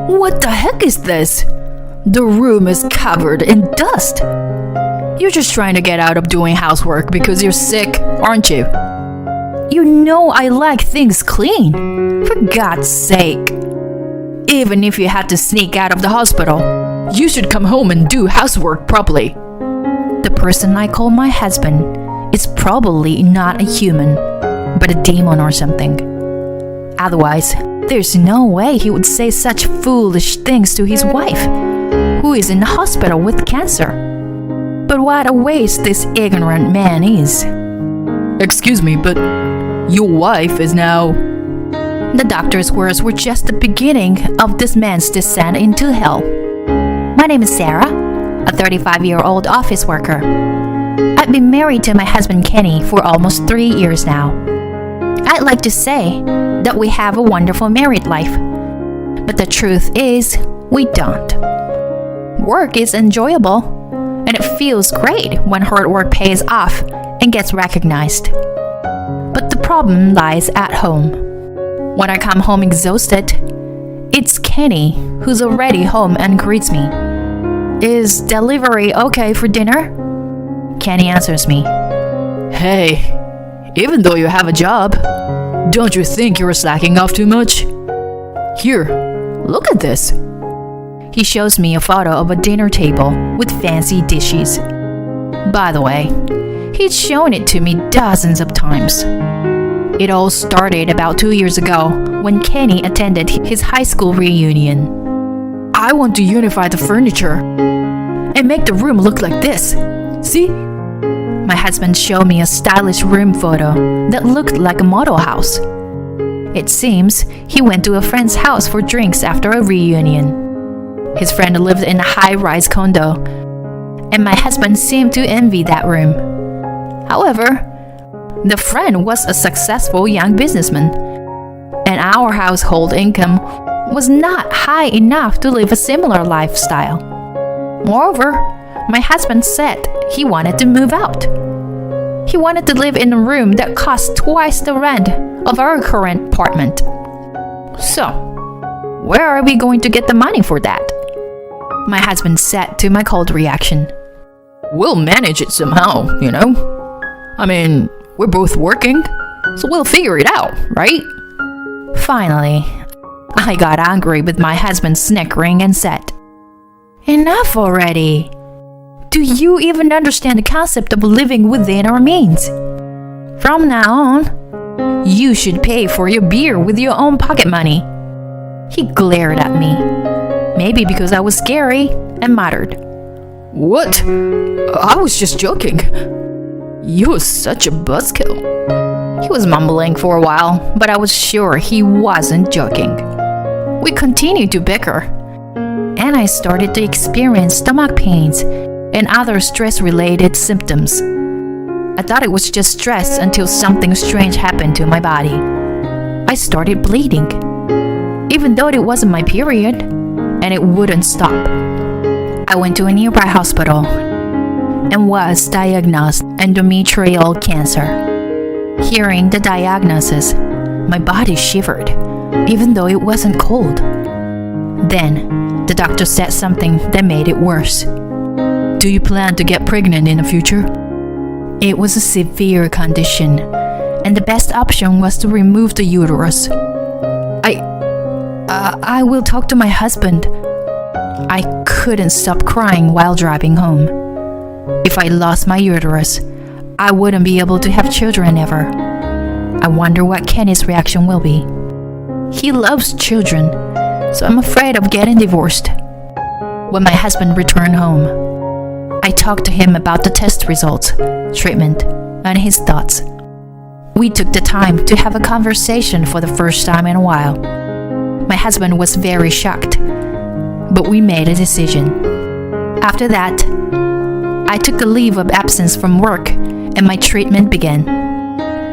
What the heck is this? The room is covered in dust. You're just trying to get out of doing housework because you're sick, aren't you? You know I like things clean. For God's sake. Even if you had to sneak out of the hospital, you should come home and do housework properly. The person I call my husband is probably not a human, but a demon or something. Otherwise, there's no way he would say such foolish things to his wife, who is in the hospital with cancer. But what a waste this ignorant man is. Excuse me, but your wife is now... The doctor's words were just the beginning of this man's descent into hell. My name is Sarah, a 35-year-old office worker. I've been married to my husband Kenny for almost 3 years now. I'd like to say that we have a wonderful married life, but the truth is, we don't. Work is enjoyable, and it feels great when hard work pays off and gets recognized. But the problem lies at home. When I come home exhausted, it's Kenny who's already home and greets me. Is delivery okay for dinner? Kenny answers me. Hey, even though you have a job, don't you think you're slacking off too much? Here, look at this. He shows me a photo of a dinner table with fancy dishes. By the way, he's shown it to me dozens of times. It all started about 2 years ago when Kenny attended his high school reunion. I want to unify the furniture and make the room look like this. See? My husband showed me a stylish room photo that looked like a model house. It seems he went to a friend's house for drinks after a reunion. His friend lived in a high-rise condo, and my husband seemed to envy that room. However, the friend was a successful young businessman, and our household income was not high enough to live a similar lifestyle. Moreover, my husband said he wanted to move out. He wanted to live in a room that cost twice the rent of our current apartment. So, where are we going to get the money for that? My husband said to my cold reaction. We'll manage it somehow, you know? I mean, we're both working, so we'll figure it out, right? Finally, I got angry with my husband snickering and said, Enough already! Do you even understand the concept of living within our means? From now on, you should pay for your beer with your own pocket money. He glared at me, maybe because I was scary, and muttered, What? I was just joking. You're such a buzzkill. He was mumbling for a while, but I was sure he wasn't joking. We continued to bicker, and I started to experience stomach pains and other stress-related symptoms. I thought it was just stress until something strange happened to my body. I started bleeding, even though it wasn't my period, and it wouldn't stop. I went to a nearby hospital and was diagnosed endometrial cancer. Hearing the diagnosis, my body shivered, even though it wasn't cold. Then, the doctor said something that made it worse. Do you plan to get pregnant in the future? It was a severe condition, and the best option was to remove the uterus. I will talk to my husband. I couldn't stop crying while driving home. If I lost my uterus, I wouldn't be able to have children ever. I wonder what Kenny's reaction will be. He loves children, so I'm afraid of getting divorced. When my husband returned home, I talked to him about the test results, treatment, and his thoughts. We took the time to have a conversation for the first time in a while. My husband was very shocked, but we made a decision. After that, I took a leave of absence from work and my treatment began.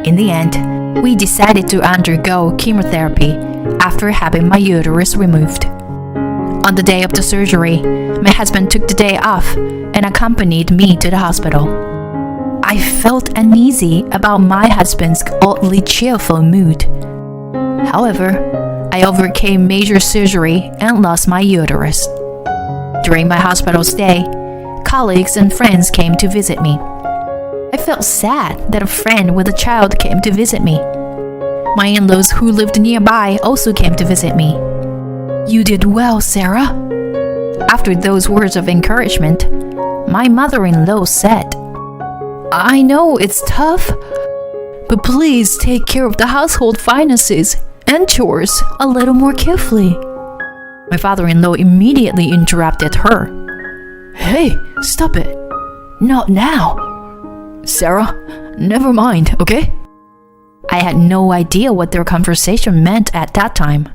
In the end, we decided to undergo chemotherapy after having my uterus removed. On the day of the surgery, my husband took the day off and accompanied me to the hospital. I felt uneasy about my husband's oddly cheerful mood. However, I overcame major surgery and lost my uterus. During my hospital stay, colleagues and friends came to visit me. I felt sad that a friend with a child came to visit me. My in-laws who lived nearby also came to visit me. "You did well, Sarah." After those words of encouragement, my mother-in-law said, "I know it's tough, but please take care of the household finances and chores a little more carefully." My father-in-law immediately interrupted her. "Hey, stop it. Not now. Sarah, never mind, okay?" I had no idea what their conversation meant at that time.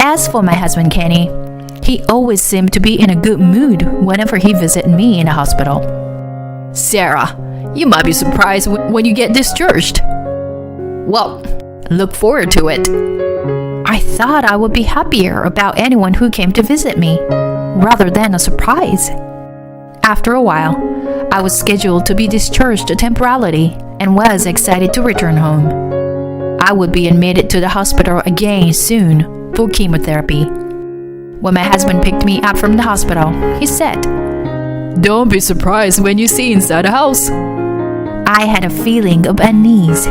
As for my husband Kenny, he always seemed to be in a good mood whenever he visited me in the hospital. "Sarah, you might be surprised when you get discharged." "Well, look forward to it." I thought I would be happier about anyone who came to visit me, rather than a surprise. After a while, I was scheduled to be discharged temporarily and was excited to return home. I would be admitted to the hospital again soon for chemotherapy. When my husband picked me up from the hospital, he said, "Don't be surprised when you see inside the house." I had a feeling of unease.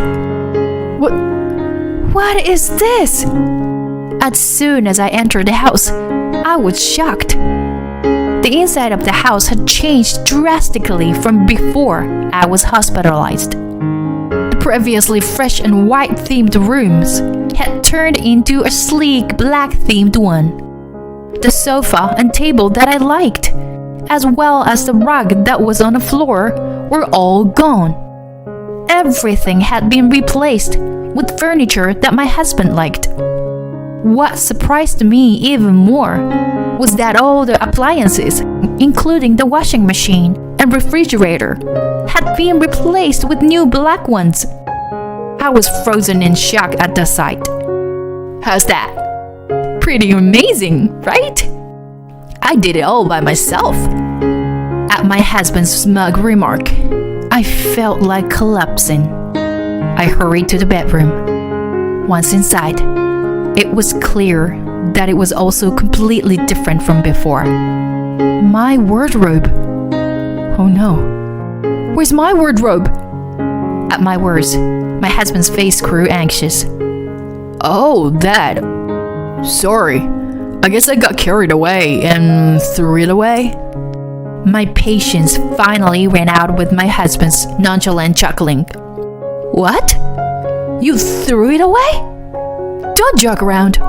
What is this? As soon as I entered the house, I was shocked. The inside of the house had changed drastically from before I was hospitalized. The previously fresh and white themed rooms had turned into a sleek black themed one. The sofa and table that I liked, as well as the rug that was on the floor, were all gone. Everything had been replaced with furniture that my husband liked. What surprised me even more was that all the appliances, including the washing machine and refrigerator, had been replaced with new black ones. I was frozen in shock at the sight. How's that? Pretty amazing, right? I did it all by myself. At my husband's smug remark, I felt like collapsing. I hurried to the bedroom. Once inside, it was clear that it was also completely different from before. My wardrobe. Oh no. Where's my wardrobe? At my words, my husband's face grew anxious. "Oh, that. Sorry. I guess I got carried away and threw it away." My patience finally ran out with my husband's nonchalant chuckling. "What? You threw it away? Don't joke around.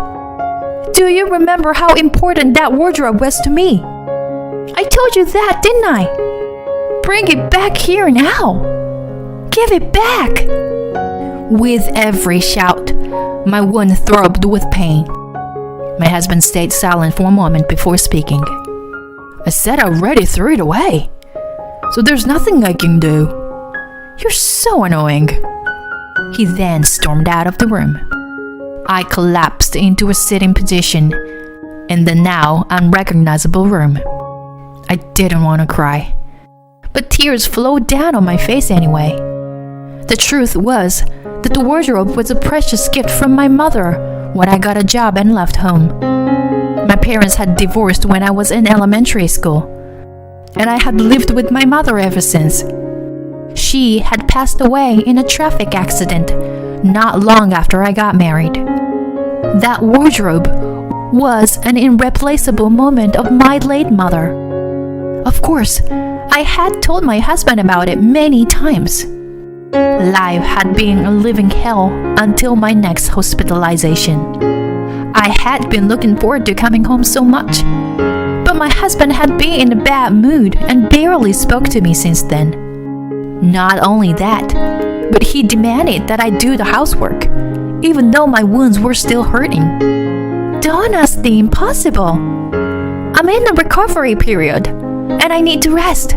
Do you remember how important that wardrobe was to me? I told you that, didn't I? Bring it back here now. Give it back." With every shout, my wound throbbed with pain. My husband stayed silent for a moment before speaking. "I said I already threw it away, so there's nothing I can do. You're so annoying." He then stormed out of the room. I collapsed into a sitting position in the now unrecognizable room. I didn't want to cry, but tears flowed down on my face anyway. The truth was that the wardrobe was a precious gift from my mother when I got a job and left home. My parents had divorced when I was in elementary school, and I had lived with my mother ever since. She had passed away in a traffic accident not long after I got married. That wardrobe was an irreplaceable moment of my late mother. Of course, I had told my husband about it many times. Life had been a living hell until my next hospitalization. I had been looking forward to coming home so much, but my husband had been in a bad mood and barely spoke to me since then. Not only that, but he demanded that I do the housework, even though my wounds were still hurting. Don't ask the impossible. I'm in a recovery period, and I need to rest.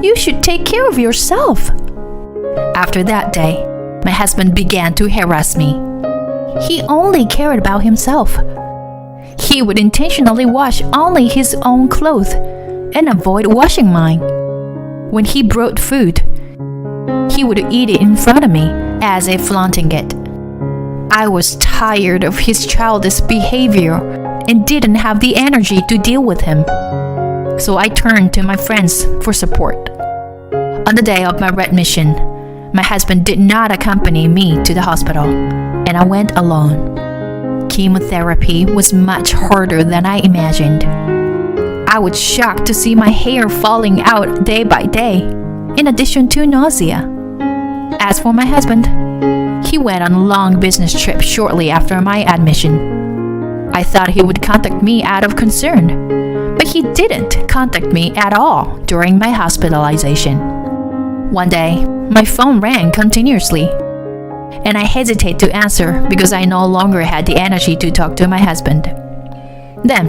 You should take care of yourself. After that day, my husband began to harass me. He only cared about himself. He would intentionally wash only his own clothes and avoid washing mine. When he brought food, he would eat it in front of me as if flaunting it. I was tired of his childish behavior and didn't have the energy to deal with him. So I turned to my friends for support. On the day of my readmission, my husband did not accompany me to the hospital, and I went alone. Chemotherapy was much harder than I imagined. I was shocked to see my hair falling out day by day, in addition to nausea. As for my husband, he went on a long business trip shortly after my admission. I thought he would contact me out of concern, but he didn't contact me at all during my hospitalization. One day, my phone rang continuously, and I hesitated to answer because I no longer had the energy to talk to my husband. Then,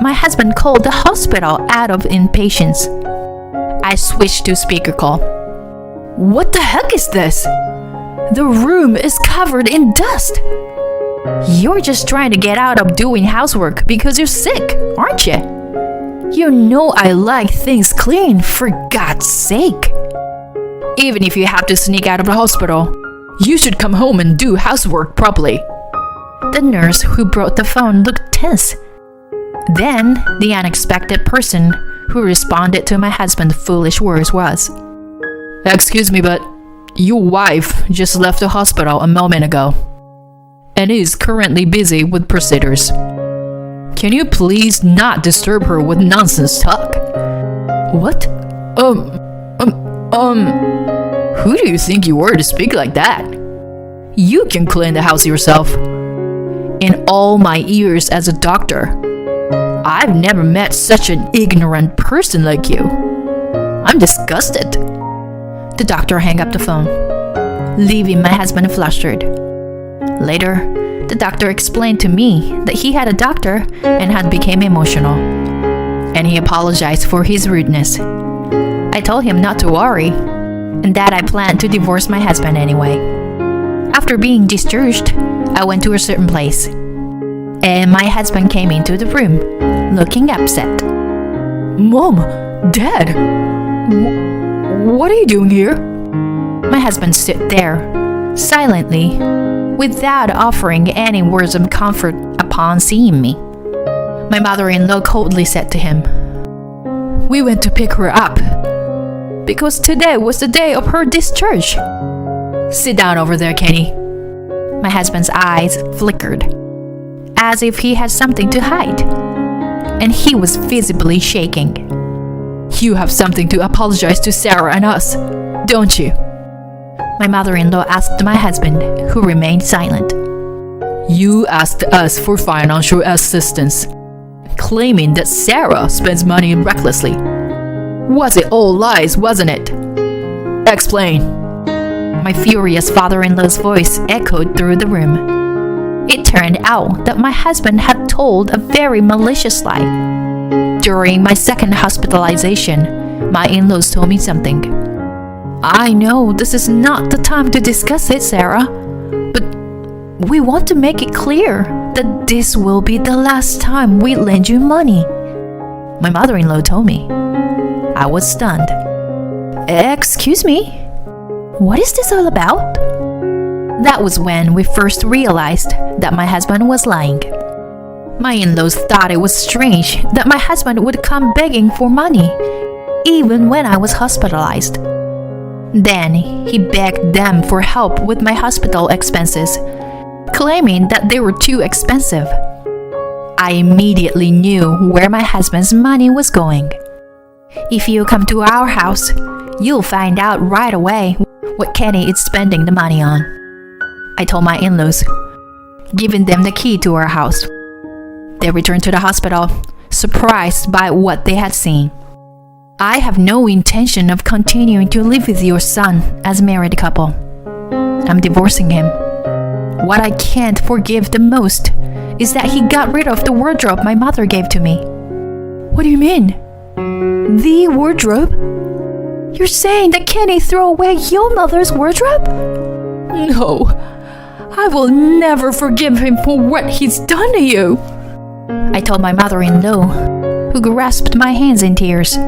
my husband called the hospital out of impatience. I switched to speaker call. "What the heck is this? The room is covered in dust. You're just trying to get out of doing housework because you're sick, aren't you? You know I like things clean, for God's sake. Even if you have to sneak out of the hospital, you should come home and do housework properly." The nurse who brought the phone looked tense. Then, the unexpected person who responded to my husband's foolish words was, "Excuse me, but your wife just left the hospital a moment ago and is currently busy with procedures. Can you please not disturb her with nonsense talk?" "What? Who do you think you are to speak like that? You can clean the house yourself. In all my years as a doctor, I've never met such an ignorant person like you. I'm disgusted." The doctor hung up the phone, leaving my husband flustered. Later, the doctor explained to me that he had a doctor and had become emotional, and he apologized for his rudeness. I told him not to worry, and that I planned to divorce my husband anyway. After being discharged, I went to a certain place, and my husband came into the room, looking upset. "Mom, Dad, what are you doing here?" My husband stood there, silently, without offering any words of comfort upon seeing me. My mother-in-law coldly said to him, "We went to pick her up because today was the day of her discharge. Sit down over there, Kenny." My husband's eyes flickered, as if he had something to hide, and he was visibly shaking. "You have something to apologize to Sarah and us, don't you?" My mother-in-law asked my husband, who remained silent. "You asked us for financial assistance, claiming that Sarah spends money recklessly. Was it all lies, wasn't it? Explain." My furious father-in-law's voice echoed through the room. It turned out that my husband had told a very malicious lie. During my second hospitalization, my in-laws told me something. "I know this is not the time to discuss it, Sarah, but we want to make it clear that this will be the last time we lend you money," my mother-in-law told me. I was stunned. "Excuse me? What is this all about?" That was when we first realized that my husband was lying. My in-laws thought it was strange that my husband would come begging for money, even when I was hospitalized. Then he begged them for help with my hospital expenses, claiming that they were too expensive. I immediately knew where my husband's money was going. "If you come to our house, you'll find out right away what Kenny is spending the money on," I told my in-laws, giving them the key to our house. They returned to the hospital, surprised by what they had seen. "I have no intention of continuing to live with your son as a married couple. I'm divorcing him. What I can't forgive the most is that he got rid of the wardrobe my mother gave to me." "What do you mean? The wardrobe? You're saying that Kenny threw away your mother's wardrobe?" "No, I will never forgive him for what he's done to you," I told my mother-in-law, who grasped my hands in tears.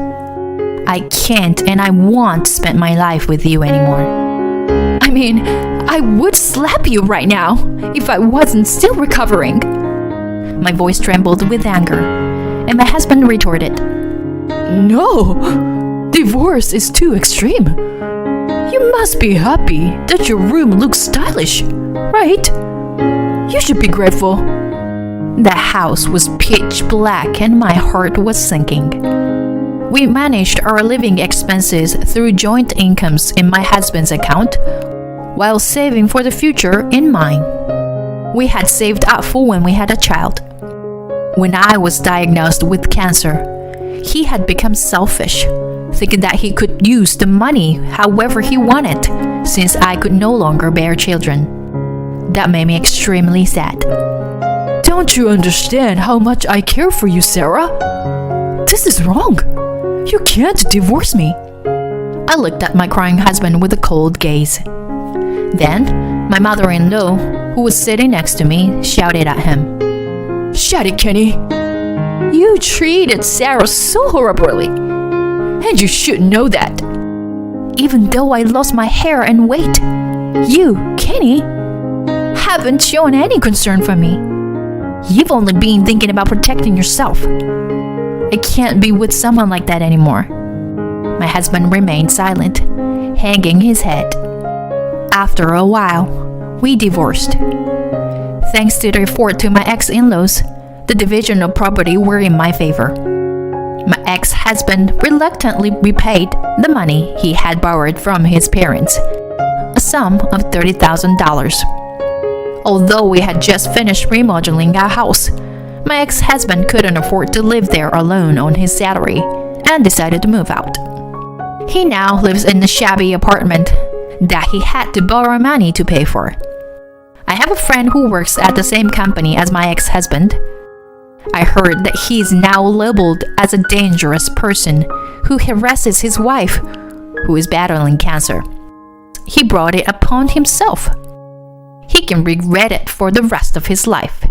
"I can't and I won't spend my life with you anymore. I mean, I would slap you right now if I wasn't still recovering. My voice trembled with anger, and my husband retorted, No, divorce is too extreme. You must be happy that your room looks stylish, right? You should be grateful. The house was pitch black and my heart was sinking. We managed our living expenses through joint incomes in my husband's account, while saving for the future in mine. We had saved up for when we had a child. When I was diagnosed with cancer, he had become selfish, thinking that he could use the money however he wanted, since I could no longer bear children. That made me extremely sad. Don't you understand how much I care for you, Sarah? This is wrong. You can't divorce me. I looked at my crying husband with a cold gaze. Then, my mother-in-law, who was sitting next to me, shouted at him. Shut it, Kenny. You treated Sarah so horribly, and you should know that. Even though I lost my hair and weight, you, Kenny, haven't shown any concern for me. You've only been thinking about protecting yourself. I can't be with someone like that anymore. My husband remained silent, hanging his head. After a while, we divorced. Thanks to the effort to my ex-in-laws, the division of property were in my favor. My ex-husband reluctantly repaid the money he had borrowed from his parents, a sum of $30,000. Although we had just finished remodeling our house, my ex-husband couldn't afford to live there alone on his salary and decided to move out. He now lives in a shabby apartment that he had to borrow money to pay for. I have a friend who works at the same company as my ex-husband. I heard that he is now labeled as a dangerous person who harasses his wife, who is battling cancer. He brought it upon himself. He can regret it for the rest of his life.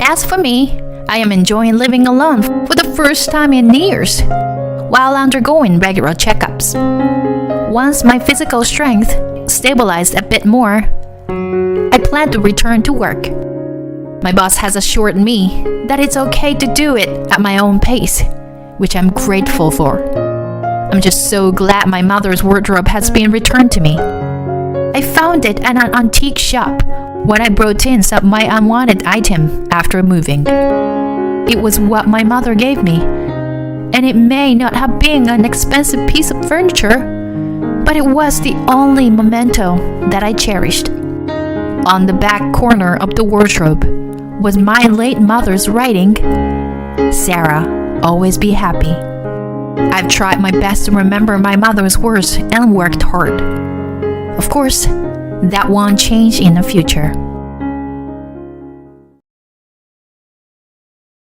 As for me, I am enjoying living alone for the first time in years, while undergoing regular checkups. Once my physical strength stabilized a bit more, I plan to return to work. My boss has assured me that it's okay to do it at my own pace, which I'm grateful for. I'm just so glad my mother's wardrobe has been returned to me. I found it at an antique shop when I brought in some of my unwanted item after moving. It was what my mother gave me, and it may not have been an expensive piece of furniture, but it was the only memento that I cherished. On the back corner of the wardrobe was my late mother's writing, Sarah, always be happy. I've tried my best to remember my mother's words and worked hard. Of course, that won't change in the future.